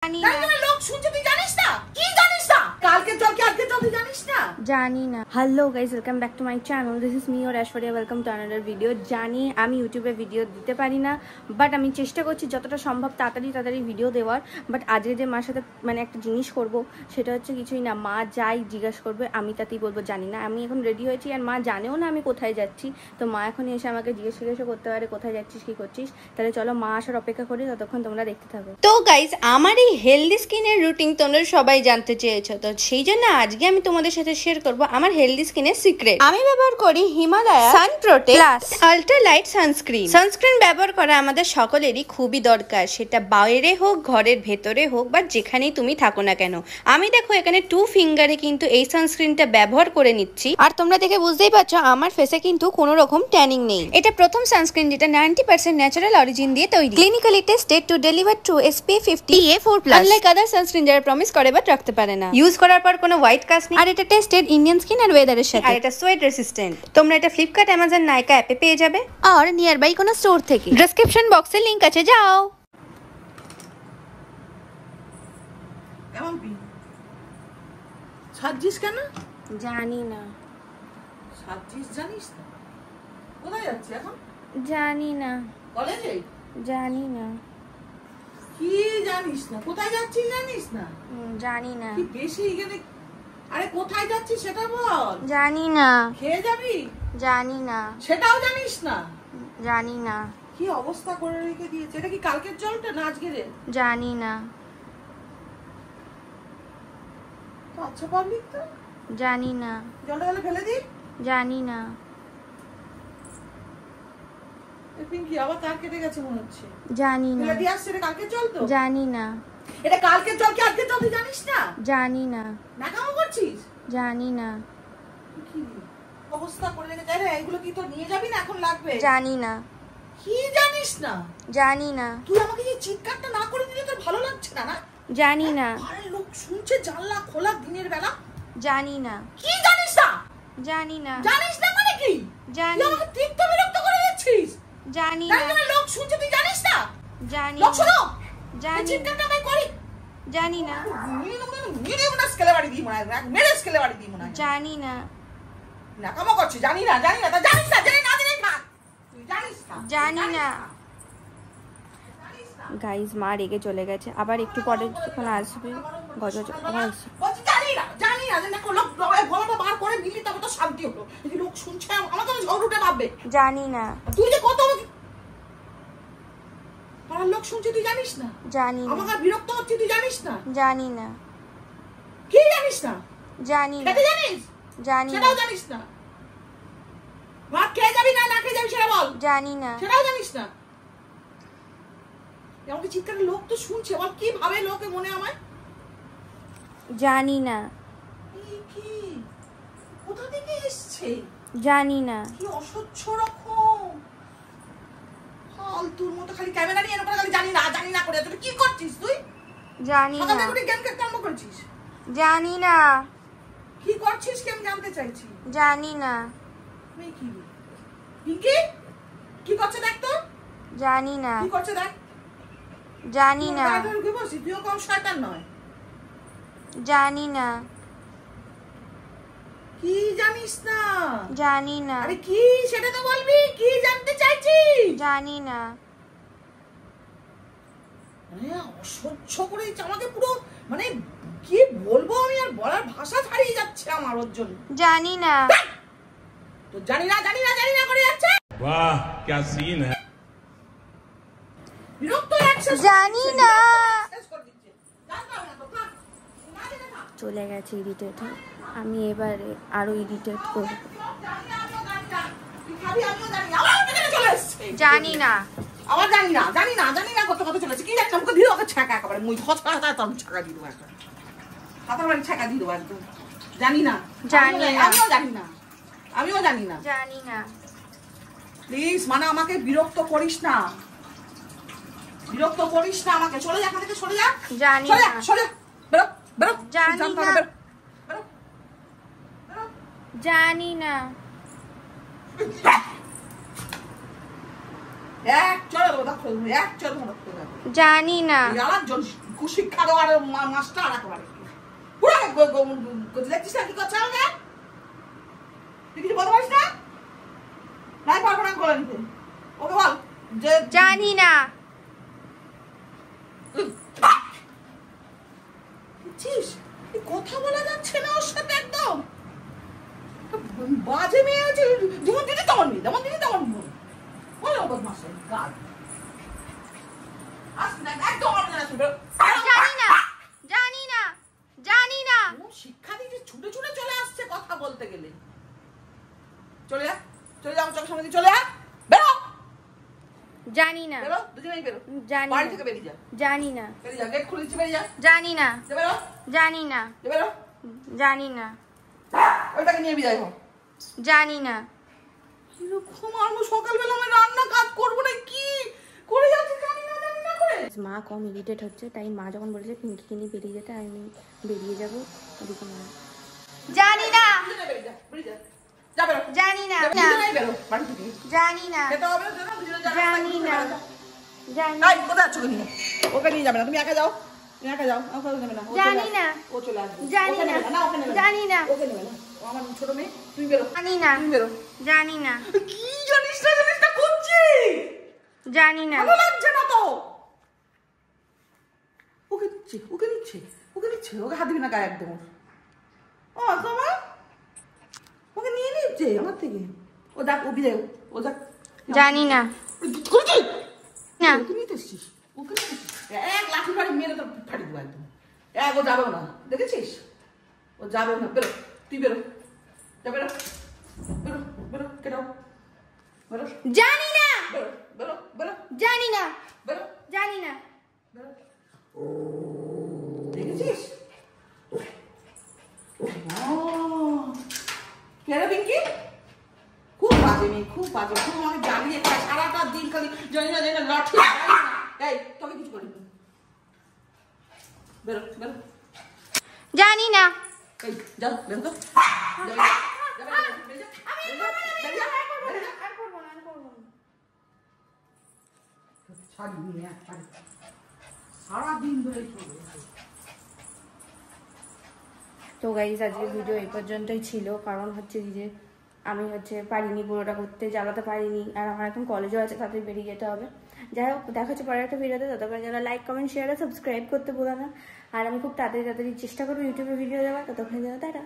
জানি না লোক শুনছে তুই জানিস না কি জানিস না কালকে চল কি আজকে চল তুই জানিস না জানি না। Hello guys, welcome back to my channel. This is me or Aishwarya. Welcome to another video. জানি আমি ইউটিউবে ভিডিও দিতে পারি না, বাট আমি চেষ্টা করছি যতটা সম্ভব তাড়াতাড়ি ভিডিও দেওয়ার। বাট আজকে যে মার সাথে মানে একটা জিনিস করব সেটা হচ্ছে কিছুই না। মা যাই জিজ্ঞাসা করবে আমি তাতেই বলবো জানি না। আমি এখন রেডি হয়েছি আর মা জানেও না আমি কোথায় যাচ্ছি। তো মা এখন এসে আমাকে জিজ্ঞাসা করতে পারে কোথায় যাচ্ছিস, কি করছিস। তাহলে চলো মা আসার অপেক্ষা করি, ততক্ষণ তোমরা দেখতে থাকো। তো গাইজ, আমার এই হেলদি স্কিনের রুটিন তোমরা সবাই জানতে চেয়েছো, তো সেই জন্য আজকে আমি তোমাদের সাথে শেয়ার করব আমার হেলদি স্কিনের সিক্রেট। আমি ব্যবহার করি Himalaya sun protect plus ultra light sunscreen. Sunscreen ব্যবহার করা আমাদের সকলেরই খুবই দরকার, সেটা বাইরে হোক ঘরের ভেতরে হোক বা যেখানেই তুমি থাকো না কেন। আমি দেখো এখানে 2 ফিঙ্গারে কিন্তু এই সানস্ক্রিনটা ব্যবহার করে নিচ্ছি, আর তোমরা দেখে বুঝতেই পারছো আমার ফেসে কিন্তু কোনো রকম ট্যানিং নেই। এটা প্রথম সানস্ক্রিন যেটা 90% ন্যাচারাল অরিজিন দিয়ে তৈরি, clinically tested to deliver to SPF 50 PA4+। Unlike other sunscreen যারা প্রমিস করে বাট রাখতে পারে না, ইউজ করার পর কোনো হোয়াইট কাস্ট নেই, আর এটা টেস্টেড ইন্ডিয়ান স্কিন আর ওয়েদারের সাথে, আর এটা সোয়েট রেসিস্ট্যান্ট। তোমরা এটা ফ্লিপকার্ট, অ্যামাজন, নাইকা অ্যাপে পেয়ে যাবে আর নিয়ার বাই কোনো স্টোর থেকে। ডেসক্রিপশন বক্সে লিংক আছে, যাও। কেমন পি সাজিস কেন জানি না। সাজিস জানিস না কোথায় যাচ্ছিস এখন? জানি না। কলেজে? জানি না। কি জানিস না? কোথায় যাচ্ছিস জানিস না? জানি না। কি বেশি এখানে? আরে কোথায় যাচ্ছিস সেটা বল। জানি না। খেয়ে যাবি? জানি না। সেটাও জানিস না? জানি না। কি অবস্থা করে রেখে দিয়েছে। এটা কি কালকের জলটা না আজকের? জানি না। আচ্ছা পাবলিক তো জানি না। জলটা হলে ফেলে দি। জানি না। পিঙ্কি আবার তার কেটে গেছে মনে হচ্ছে। জানি না। ফেলে দিয়ে আসছে। এটা কালকের জল তো? জানি না। এটা কালকের জল কি আজকের জল তুই জানিস না? জানি না। নাকামো করছিস? জানি না। কি অবস্থা করে রেখেছে। আরে এগুলো কি তো নিয়ে যাবি না, এখন লাগবে? জানি না। কি জানিস না? জানি না। তুই আমাকে এই চিৎকারটা না করে দিলে তোর ভালো লাগছে না? না জানি না। আরে লোক শুনছে জানলা খোলা দিনের বেলা। জানি না। কি জানিস না? জানি না। জানিস না মানে কি? জানি। তুই আমাকে তীর্থ বিরক্ত করে দিচ্ছিস। জানি না। জানি না লোক শুনছে তুই জানিস না? জানি লোক শোনো। জানি। চিৎকারটা আমি করি। জানি না। মেরে না স্কেলে বাড়ি দিই মনে হয়। মেরে স্কেলে বাড়ি দিই মনে হয়। জানি না। নাকামো করছিস। জানি না জানি না তা জানিস না জানি না জানি না তুই জানিস না। জানি না। গাইজ মা রেগে চলে গেছে, আবার একটু পরে যখন আসবে জানি না জানি না লোক গলাটা বার করে দিলি তবে তো শান্তি হলো। এই লোক শুনছে আমাকে ঝড় উঠে ভাববে। জানি না। তুই যে কত পাড়ার লোক শুনছে তুই জানিস না? জানি না। আমাকে বিরক্ত হচ্ছে তুই জানিস না? জানি না। কি জানিস না? জানি না। সেটা জানিস? জানি না। সেটাও জানিস না? ভাত খেয়ে যাবি না না খেয়ে যাবি সেটা বল। জানি না। সেটাও জানিস না? আমাকে চিৎকারে লোক তো শুনছে, বল কি ভাবে লোকে মনে আমায়? জানি না। কি কোথা থেকে এসছে? জানি না। কি অসহ্য রকম ফালতুর মতো খালি ক্যামেরা নিয়ে এরকম খালি জানি না করে তুই কি করছিস? তুই জানি না। সকালে উঠে গেম খেলতে আরম্ভ করছিস? জানি না। কি করছিস কেন জানতে চাইছি? জানি না। কি পিঙ্কি কি করছে দেখ তো। জানি না। কি করছে দেখ। জানি না। তুইও কম শয়তান নয়। জানি না। কি জানিস না? জানি না। আরে কি সেটা তো বলবি। কি জানতে চাইছিস? জানি না। অসহ্য করে আমাকে পুরো মানে কি বলবো আমি, আর বলার ভাষা হারিয়ে যাচ্ছে আমার ওর জন্য। জানি না। তো জানি না করে যাচ্ছে। वाह क्या सीन है। বিরক্ত লাগছে। জানি না। শেষ করে দিচ্ছে। জানতে হবে না তো, থাক। না জেনে থাক। চলে গেছে ইরিটেট। আমি এবারে আরো ইরিটেট করব। তুই খাবি আমিও জানি। আবার এখানে চলে এসেছে। জানি না। আবার জানি না কত চলেছে। কি জানি আমাকে দিও ওকে ছাকা একেবারে মুই হসকা তার ছাকা দিয়ে দেবো একটা। হাতার বাড়ি ছাকা দিয়ে দেবো একদম। জানি না। আমিও জানি না। জানি না। প্লিজ মানে আমাকে বিরক্ত করিস না আমাকে। চলে যা এখান থেকে, চলে যা। জানি না। চলে বেরো বেরো। জানি না। জানি না। এক চড় দেবো, এক চড় দেবো। জানি না। কুশিক্ষা দেওয়ার মাস্টার একেবারে পুরো দেখছিস না কি করছে আমাকে তুই কিছু বলতে পারিস না নাই পারবো না করে নিতে ওকে বল যে জানি না বুঝছিস কথা বলা যাচ্ছে না ওর সাথে একদম বাজে মেয়ে আছে যেমন দিদি তেমন মেয়ে যেমন দিদি তেমন বলো বদমাস গাল জানি না জানি না শিক্ষা দিতে ছুটে ছুটে চলে আসছে কথা বলতে গেলে চলে যা চলে যা আমার চোখের সামনে দিয়ে চলে যা বেরো জানি না বেরো দুজনেই বেরো জানি বাড়ি না থেকে বেরিয়ে যা জানি না বেরিয়ে যা গেট খুলে দিচ্ছি বেরিয়ে যা জানি না বেরো জানি না বেরো জানি না ওইটাকে নিয়ে বিদায় হো জানি না কিরকম আমি সকালবেলা আমি রান্না কাজ করবো না কি করে যাচ্ছি জানি না করে মা কম ইরিটেট হচ্ছে তাই মা যখন বলেছে পিঙ্কিকে নিয়ে বেরিয়ে যেতে আমি বেরিয়ে যাবো ওদিকে মা জানি না দুজনে বেরিয়ে যা বেরিয়ে যা যা বেরো জানি না দুজনেই বেরো বাড়ি থেকে জানি না খেতে হবে না দুজনে যা জানি না জানি এই কোথায় আছো নিয়ে ওকে নিয়ে যাবে না তুমি একা যাও তুমি একা যাও ওকে নেবে না জানি না ও চলে আসবে জানি ওকে না নেবে না ওকে নেবে জানি না ওকে নেবে না ও আমার ছোট মেয়ে তুমি বেরো জানি না তুমি বেরো জানি না কি জানিস না করছি জানি না ভালো লাগছে না তো ওকে দিচ্ছে ওকে দিচ্ছে ওকে দিচ্ছে ওকে হাত দিবি না গায়ে একদম ও তোমার ওকে নিয়ে নিচ্ছে আমার থেকে ও যাক ও বিদায় ও যাক জানি না করছি না ওকে নিতে এসছিস ওকে নিতে এসছিস এক লাঠি ফাড়ি মেরে তো ফাড়ি দেবো একদম এক ও যাবেও না দেখেছিস ও যাবেও না বেরো তুই বেরো যা বেরো বেরো বেরো কেটাও বেরো জানি না বেরো বেরো বেরো জানি না বেরো জানি না বেরো দেখেছিস কেন পিঙ্কি খুব বাজে মেয়ে খুব বাজে খুব আমাকে জ্বালিয়ে খায় সারাটা দিন খালি জানি না লাঠি এই তোকে কিছু করিনি বেরো বেরো জানি না এই যাও বেরো তো সারাদিন ধরে তো গাইজ আজকের ভিডিও এই পর্যন্তই ছিল কারণ হচ্ছে কি যে আমি হচ্ছে পারিনি পুরোটা করতে জ্বালাতে পারিনি আর আমার এখন কলেজও আছে তাতে বেরিয়ে যেতে হবে যাই হোক দেখা হচ্ছে পরের একটা ভিডিওতে ততক্ষণ যারা লাইক কমেন্ট শেয়ার আর সাবস্ক্রাইব করতে ভুলো না আর আমি খুব তাড়াতাড়ি চেষ্টা করবো ইউটিউবে ভিডিও দেওয়ার ততক্ষণ যেন টাটা।